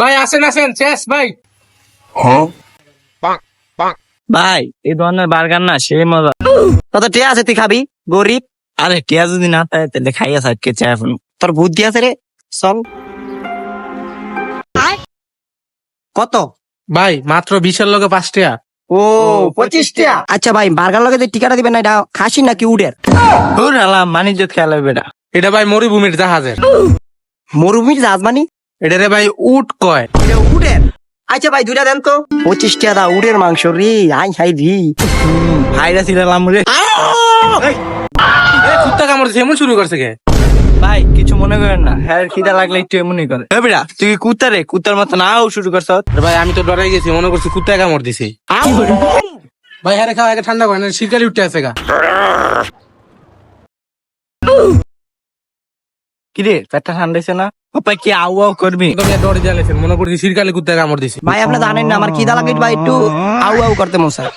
ভাই আসেন আসেন শেষ ভাই। ভাই এই ধরনের বার্গার না সেই মজা। কত টিয়া আছে তুই খাবি গরিব? আরে টিয়া যদি না থাকে তাহলে খাইয়া সাইডকে চা এখন। তোর বুদ্ধি আছে রে, চল। কত? ভাই মাত্র 20-এর লগে 5 টাকা। ও 25 টিয়া। আচ্ছা ভাই, বার্গার লগে যে টিকাটা দিবেন না, এটা খাসি নাকি উডের? হুর আলাম মানিজ্জত খেয়াল বেটা। এটা ভাই মরুভূমির জাহাজের। মরুভূমির জাহাজমানি? এটা রে ভাই উট কয়। এটা উডের? আচ্ছা ভাই, দুইটা দেন তো। 25 টিয়া দা, উডের মাংস রে, আই হাই রি। ভাইরা ছিলাম রে। কুত্তা কামড় দিছে এমন শুরু করছে কে? ভাই কিছু মনে করেন না, হ্যাঁ খিদা লাগলে একটু এমনই করে। এ বেটা তুই কি কুত্তা রে? কুত্তার মতো নাও শুরু করছ। আরে ভাই আমি তো ডরাই গেছি, মনে করছি কুত্তা কামড় দিছে। ভাই আরে খাওয়া আগে ঠান্ডা করে না, শীতকালে উঠতে আছে গা। কিরে পেটটা ঠান্ডাইছে না? পাপা কি আউ আউ করবি? তুমি ডরে জ্বালেছেন, মনে করছি শীতকালে কুত্তা কামড় দিছে। ভাই আপনি জানেন না আমার খিদা লাগে, ভাই একটু আউ আউ করতে মন চায়।